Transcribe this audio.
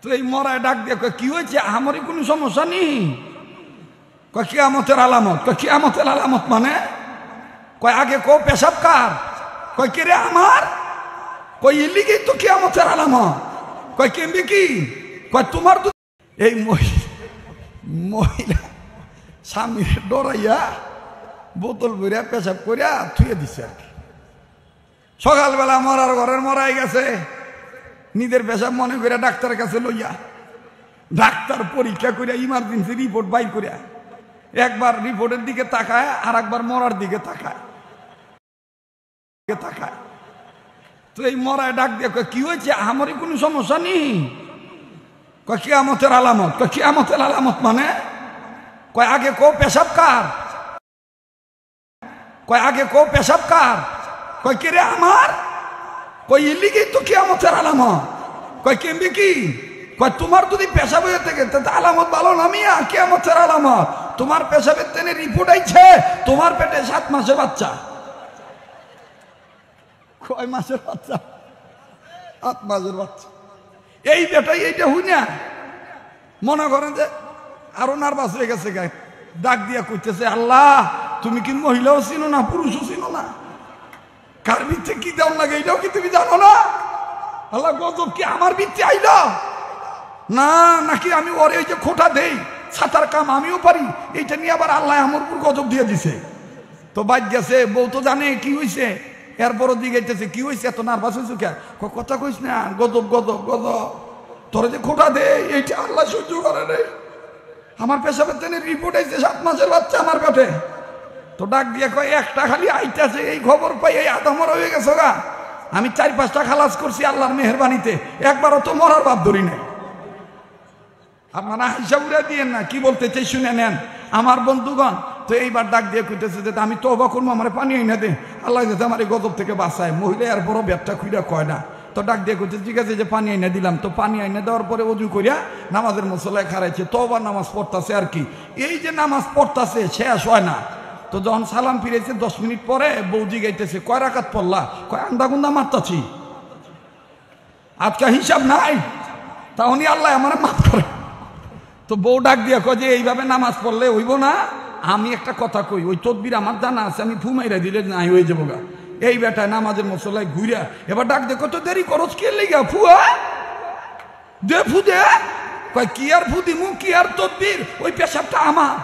তো এই মরায় ডাক দিয়ে কয় কি হয়েছে, আমারই কোনো সমস্যা নেই। কয় কিয়ামতের আলামত। কয় কিয়ামতের আলামত মানে? কয় আগে কো পেশাব কার? কয় কে রে আমার? কয় ইলিগেই তো কিয়ামতের আলামত। কয় কেমবে কি? কয় তোমার তো এই মহিলা স্বামী ডরাইয়া বোতল ভরিয়া পেশাব করিয়া থুয়ে দিছে আর কি। সকালবেলা মরার ঘরের মরাই গেছে, নিজের পেশাব মনে করে ডাক্তারের কাছে লইয়া, ডাক্তার পরীক্ষা করিয়া ইমার্জেন্সি রিপোর্ট বাইর করিয়া একবার রিপোর্টের দিকে তাকায় আর একবার মরার দিকে তাকায়। তো এই মরায় ডাক দিয়ে কয় কি হয়েছে, আমারই কোনো সমস্যা নেই। কয় কিয়ামতের আলামত। কয় কিয়ামতের আলামত মানে? কয় আগে কো পেশাব কার? কয় আগে কো পেশাব কার? কয় কে রে আমার? কয় ইলিগেই তো কিয়ামতের আলামত। কয় কেমবে কি? কয় তোমার যদি পেশাব হয়ে থাকে তাতে আলামত ভালো না মিয়া, কিয়ামতের আলামত। তোমার পেশাবের তেনে রিপোর্ট আইছে তোমার পেটে 7 মাসের বাচ্চা। কয় মাসের বাচ্চা? 8 মাসের বাচ্চা। এই বেটাই এইটা হই না, মনে করেন যে আরো নার্ভাস হয়ে গেছে, গায়ে ডাক দিয়া কইতেছে আল্লাহ তুমি কি মহিলাও চিনো না পুরুষও চিনো না? কার ভিত্তে কি দাম লাগে এটাও কি তুমি জানো না? আল্লাহ গজব কি আমার ভিত্তে আইল না, নাকি আমি ওরে ওই যে খোঁটা দেই ছাতার কাম আমিও পারি, এইটা নিয়ে আবার আল্লাহ আমার উপর গজব দিয়ে দিছে। তো বাইক গেছে, বউ তো জানে কি হয়েছে, এরপরও দিগাইতেছে কি হয়েছে, এত নার্ভাস হয়েছে কে? কথা কইস না, গজব গজব গজব, তোরে যে খোঁটা দে এইটা আল্লাহ সহ্য করে রে। আমার পেশাবের তেনে রিপোর্ট আইছে 7 মাসের বাচ্চা আমার পেটে। তো ডাক দিয়ে কয় একটা খালি আইতাছে, এই খবর পাই এই আধমরা হয়ে গেছে গা। আমি 4-5টা খালাস করছি আল্লাহর মেহেরবানিতে, একবারও তো মরার বাপ ধরি নাই। আপনারা হিসাব উড়ে দিয়েন না, কি বলতে চাই শুনে নেন আমার বন্ধুগণ। তো এইবার ডাক দিয়ে কইতেছে যে আমি তওবা করবো, আমার পানি আইনা দে, আল্লাহ যাতে আমার এই গজব থেকে বাঁচায়। মহিলা আর বড় ব্যাপটা খুঁড়া কয় না। তো ডাক দিয়ে কইতেছে ঠিক আছে যে পানি আইনা দিলাম। তো পানি আইনা দেওয়ার পরে অজু করিয়া নামাজের মুসল্লায় খারাইছে, তওবা নামাজ পড়তাছে আর কি। এই যে নামাজ পড়তাছে শেষ হয় না। তো যখন সালাম ফিরেছে 10 মিনিট পরে বৌজি গাইতেছে কয় রাকাত পড়লা? কয় আন্দা গুন্দা মারতাছি, আজকে হিসাব নাই, তাহলে আল্লাহ আমার মাফ করে। তো বউ ডাক দিয়া কয় যে এইভাবে নামাজ পড়লে হইব না, আমি একটা কথা কই, ওই তদবির আমার জানা আছে, আমি ফুমাইরা দিলে নাই হয়ে যাবো গা। এই বেটায় নামাজের মশলায় ঘুরিয়া এবার ডাক দে, কত দেরি করস কে লেগা? ফুয়া দে ফু দে। কয় কি আর ফু দিমু, কি আর তদবির, ওই পেশাবটা আমার।